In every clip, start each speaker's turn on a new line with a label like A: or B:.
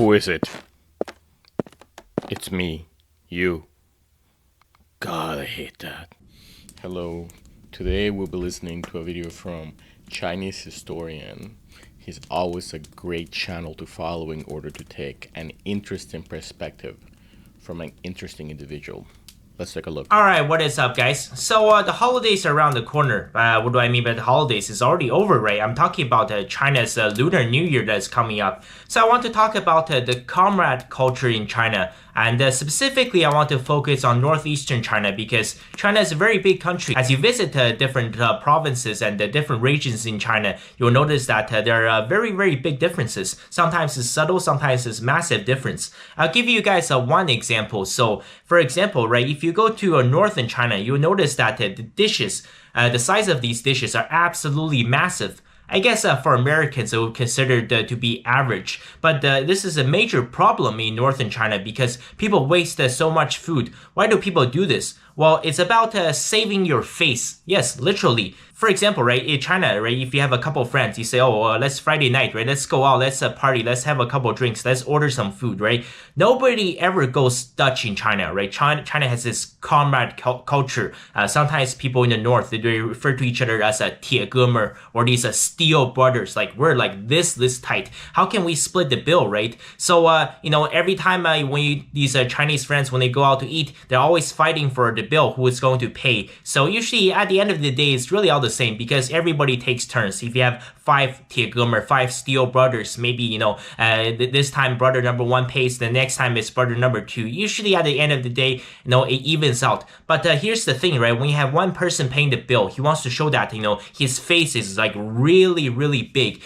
A: Who is it? It's me. You. God, I hate that. Hello. Today we'll be listening to a video from Chinese historian. He's always a great channel to follow in order to take an interesting perspective from an interesting individual. Let's take a look.
B: Alright, what is up, guys? So, the holidays are around the corner. What do I mean by the holidays? It's already over, right? I'm talking about China's Lunar New Year that's coming up. So I want to talk about the Comrade culture in China. And specifically, I want to focus on northeastern China because China is a very big country. As you visit different provinces and different regions in China, you'll notice that there are very, very big differences. Sometimes it's subtle, sometimes it's massive difference. I'll give you guys one example. So, for example, right, if you go to northern China, you'll notice that the dishes, the size of these dishes are absolutely massive. I guess for Americans, it would consider to be average. But this is a major problem in northern China because people waste so much food. Why do people do this? Well, it's about saving your face. Yes, literally. For example, right, in China, right, if you have a couple friends, you say, oh, let's Friday night, right, let's go out, let's party, let's have a couple drinks, let's order some food, right? Nobody ever goes Dutch in China, right? China has this comrade culture. Sometimes people in the north, they refer to each other as a 铁哥们 or these steel brothers, like we're like this tight. How can we split the bill, right? So, every time these Chinese friends, when they go out to eat, they're always fighting for the bill, who is going to pay. So usually at the end of the day, it's really all the same because everybody takes turns. If you have 5 铁哥们, 5 steel brothers, maybe, this time brother number 1 pays, the next time it's brother number 2. Usually at the end of the day, it evens out. But here's the thing, right? When you have one person paying the bill, he wants to show that, his face is like really, really big.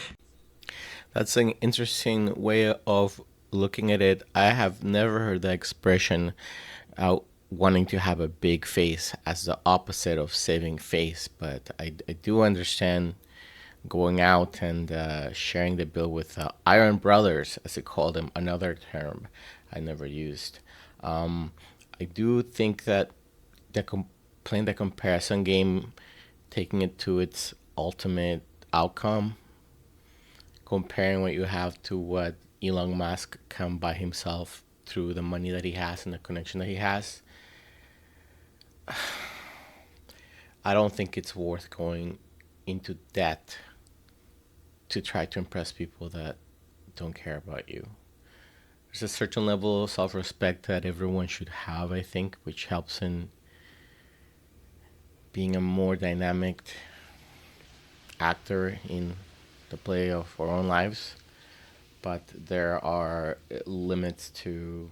A: That's an interesting way of looking at it. I have never heard the expression wanting to have a big face as the opposite of saving face, but I do understand going out and sharing the bill with Iron Brothers, as they call them, another term I never used. I do think that playing the comparison game, taking it to its ultimate outcome, comparing what you have to what Elon Musk can buy himself through the money that he has and the connection that he has, I don't think it's worth going into debt to try to impress people that don't care about you. There's a certain level of self-respect that everyone should have, I think, which helps in being a more dynamic actor in the play of our own lives. But there are limits to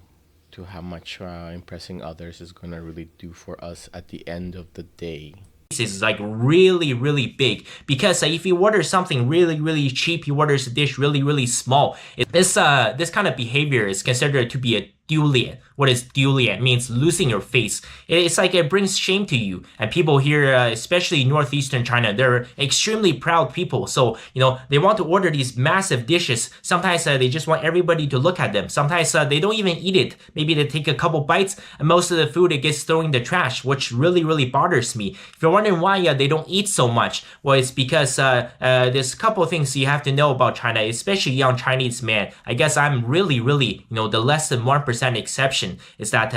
A: how much impressing others is going to really do for us at the end of the day.
B: Is like really, really big because if you order something really, really cheap, you order a dish really, really small. This kind of behavior is considered to be a dulian. What is dulian? It means losing your face. It's like it brings shame to you. And people here, especially northeastern China, they're extremely proud people. So, they want to order these massive dishes. Sometimes they just want everybody to look at them. Sometimes they don't even eat it. Maybe they take a couple bites and most of the food, it gets thrown in the trash, which really, really bothers me. If you're wondering why they don't eat so much, well, it's because there's a couple of things you have to know about China, especially young Chinese man. I guess I'm really, really, the less than 1% exception is that,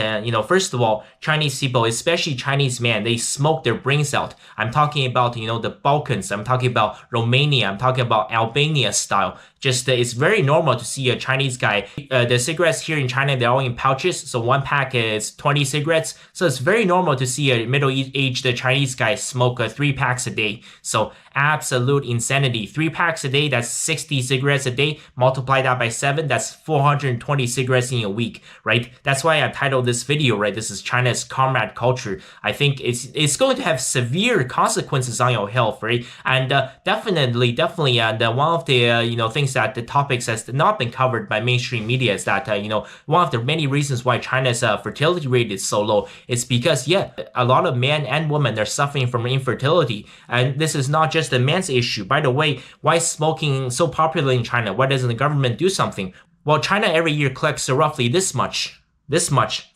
B: first of all, Chinese people, especially Chinese men, they smoke their brains out. I'm talking about, the Balkans. I'm talking about Romania. I'm talking about Albania style. Just it's very normal to see a Chinese guy. The cigarettes here in China, they're all in pouches. So one pack is 20 cigarettes. So it's very normal to see a middle-aged Chinese guy smoke 3 packs a day. So absolute insanity. 3 packs a day, that's 60 cigarettes a day. Multiply that by 7, that's 420 cigarettes in a week, right? That's why I titled this video, right? This is China's comrade culture. I think it's going to have severe consequences on your health, right? And definitely, and one of the things that the topics has not been covered by mainstream media is that one of the many reasons why China's fertility rate is so low is because a lot of men and women are suffering from infertility, and this is not just a man's issue. By the way, why is smoking so popular in China? Why doesn't the government do something? Well, China every year collects roughly this much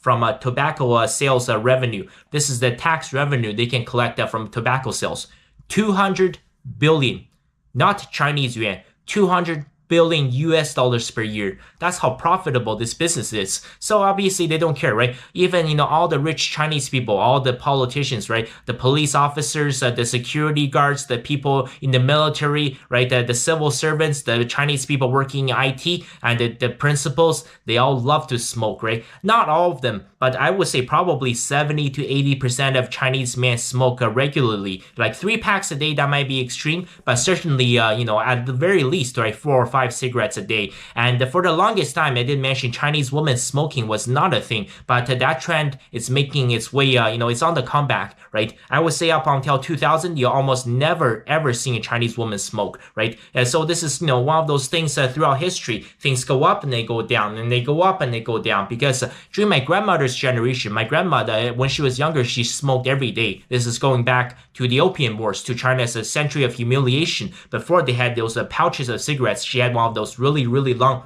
B: from tobacco sales revenue. This is the tax revenue they can collect from tobacco sales. 200 billion, not Chinese yuan, 200 billion US dollars per year. That's how profitable this business is. So obviously they don't care, right? Even, all the rich Chinese people, all the politicians, right? The police officers, the security guards, the people in the military, right? The civil servants, the Chinese people working in IT, and the principals, they all love to smoke, right? Not all of them, but I would say probably 70 to 80% of Chinese men smoke regularly. Like 3 packs a day, that might be extreme, but certainly, at the very least, right, 4 or 5 cigarettes a day. And for the longest time, I did mention Chinese women smoking was not a thing, but that trend is making its way, it's on the comeback, right? I would say up until 2000, you almost never ever seen a Chinese woman smoke, right? And so this is, one of those things throughout history. Things go up and they go down, and they go up and they go down. Because during my grandmother's generation, my grandmother, when she was younger, she smoked every day. This is going back to the Opium Wars, to China's century of humiliation. Before they had those pouches of cigarettes, she had one of those really, really long,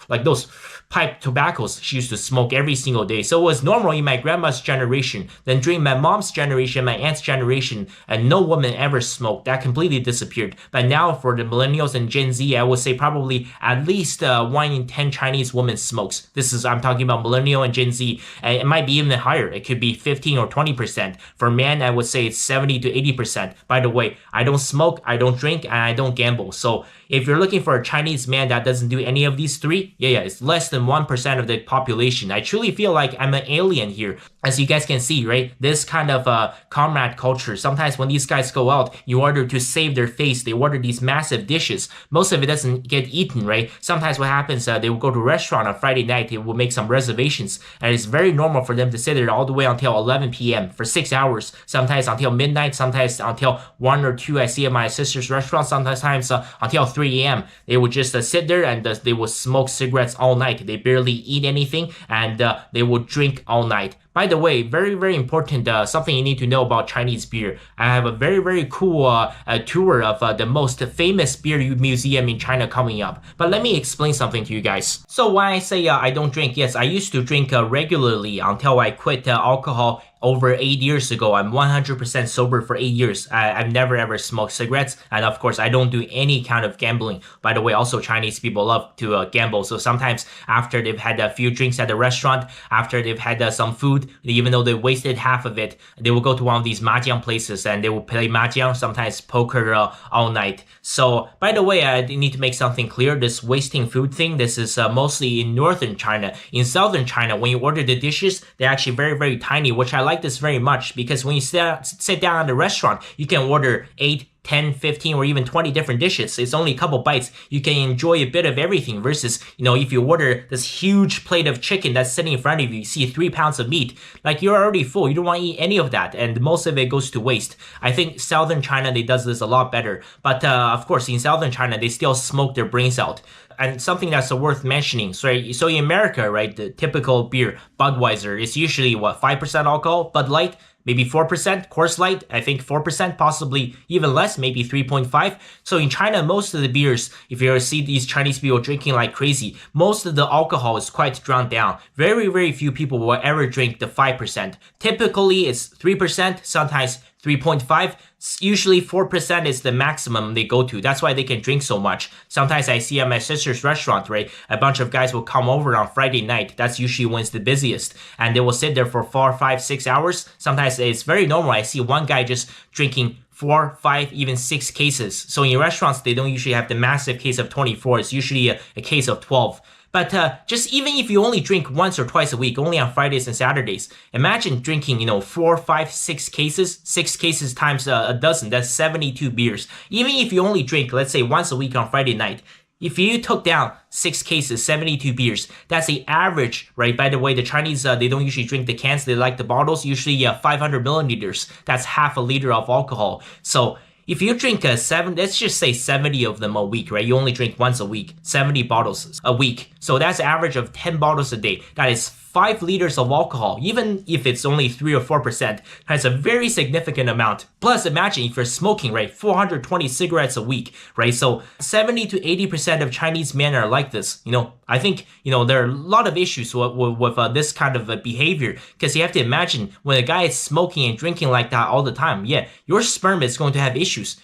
B: like those pipe tobaccos she used to smoke every single day. So it was normal in my grandma's generation. Then during my mom's generation, my aunt's generation, and no woman ever smoked. That completely disappeared. But now for the millennials and Gen Z, I would say probably at least 1 in 10 Chinese women smokes. I'm talking about millennial and Gen Z. And it might be even higher. It could be 15 or 20%. For men, I would say it's 70 to 80%. By the way, I don't smoke, I don't drink, and I don't gamble. So if you're looking for a Chinese man that doesn't do any of these three, yeah, it's less than 1% of the population. I truly feel like I'm an alien here. As you guys can see, right? This kind of comrade culture. Sometimes when these guys go out, in order to save their face, they order these massive dishes. Most of it doesn't get eaten, right? Sometimes what happens, they will go to a restaurant on Friday night, they will make some reservations, and it's very normal for them to sit there all the way until 11 p.m. for 6 hours, sometimes until midnight, sometimes until 1 or 2. I see at my sister's restaurant, sometimes until 3 a.m. They would just sit there and they would smoke cigarettes all night. They barely eat anything, and they would drink all night. By the way, very, very important, something you need to know about Chinese beer. I have a very, very cool tour of the most famous beer museum in China coming up. But let me explain something to you guys. So when I say I don't drink, yes, I used to drink regularly until I quit alcohol over 8 years ago. I'm 100% sober for 8 years. I've never ever smoked cigarettes, and of course I don't do any kind of gambling. By the way, also Chinese people love to gamble, so sometimes after they've had a few drinks at the restaurant, after they've had some food, even though they wasted half of it, they will go to one of these mahjong places and they will play mahjong, sometimes poker all night. So by the way, I need to make something clear. This wasting food thing, this is mostly in northern China. In southern China, when you order the dishes, they're actually very, very tiny, which I like this very much, because when you sit down at the restaurant, you can order 8, 10, 15, or even 20 different dishes. It's only a couple bites. You can enjoy a bit of everything versus, if you order this huge plate of chicken that's sitting in front of you, you see 3 pounds of meat, like you're already full. You don't want to eat any of that, and most of it goes to waste. I think southern China, they does this a lot better. But of course, in southern China, they still smoke their brains out. And something that's worth mentioning, so in America, right, the typical beer, Budweiser, is usually 5% alcohol. Bud Light, maybe 4%, Coors Light, I think 4%, possibly even less, maybe 3.5. So in China, most of the beers, if you ever see these Chinese people drinking like crazy, most of the alcohol is quite drawn down. Very, very few people will ever drink the 5%. Typically, it's 3%, sometimes 3.5. Usually 4% is the maximum they go to. That's why they can drink so much. Sometimes I see at my sister's restaurant, right, a bunch of guys will come over on Friday night. That's usually when it's the busiest. And they will sit there for 4, 5, 6 hours. Sometimes it's very normal. I see one guy just drinking 4, 5, even 6 cases. So in restaurants, they don't usually have the massive case of 24. It's usually a case of 12. But just even if you only drink once or twice a week, only on Fridays and Saturdays, imagine drinking, 4, 5, 6 cases. 6 cases times a dozen, that's 72 beers. Even if you only drink, let's say, once a week on Friday night, if you took down 6 cases, 72 beers, that's the average, right? By the way, the Chinese, they don't usually drink the cans, they like the bottles, usually 500 milliliters. That's half a liter of alcohol. So if you drink let's just say 70 of them a week, right? You only drink once a week, 70 bottles a week. So that's an average of 10 bottles a day. That is 5 liters of alcohol, even if it's only 3 or 4%, that's a very significant amount. Plus, imagine if you're smoking, right, 420 cigarettes a week, right? So 70 to 80% of Chinese men are like this. I think, there are a lot of issues with this kind of behavior, because you have to imagine when a guy is smoking and drinking like that all the time, yeah, your sperm is going to have issues.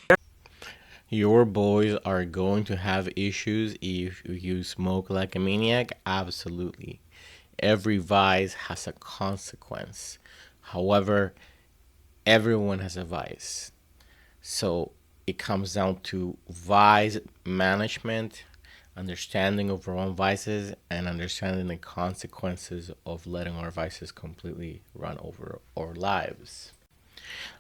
A: Your boys are going to have issues if you smoke like a maniac. Absolutely. Every vice has a consequence. However, everyone has a vice. So it comes down to vice management, understanding of our own vices, and understanding the consequences of letting our vices completely run over our lives.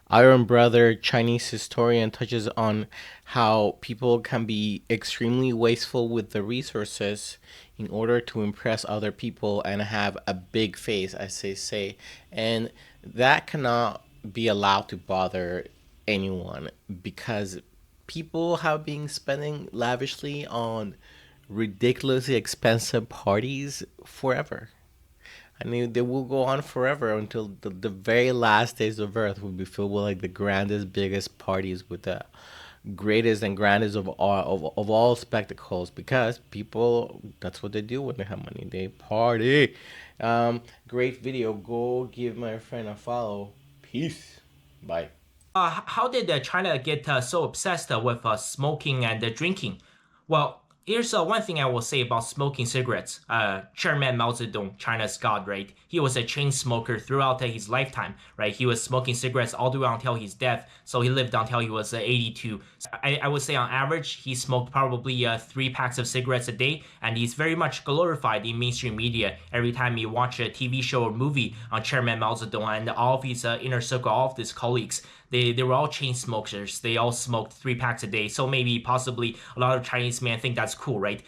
A: Iron Brother, Chinese historian, touches on how people can be extremely wasteful with the resources in order to impress other people and have a big face, as they say. And that cannot be allowed to bother anyone because people have been spending lavishly on ridiculously expensive parties forever. I mean, they will go on forever until the very last days of Earth will be filled with like the grandest, biggest parties with the greatest and grandest of all spectacles because people, that's what they do when they have money. They party. Great video. Go give my friend a follow. Peace. Bye.
B: How did China get so obsessed with smoking and drinking? Well, here's one thing I will say about smoking cigarettes. Chairman Mao Zedong, China's god, right? He was a chain smoker throughout his lifetime, right? He was smoking cigarettes all the way until his death. So he lived until he was 82. I would say on average, he smoked probably 3 packs of cigarettes a day, and he's very much glorified in mainstream media. Every time you watch a TV show or movie on Chairman Mao Zedong and all of his inner circle, all of his colleagues, they were all chain smokers. They all smoked 3 packs a day. So maybe possibly a lot of Chinese men think that's cool, right?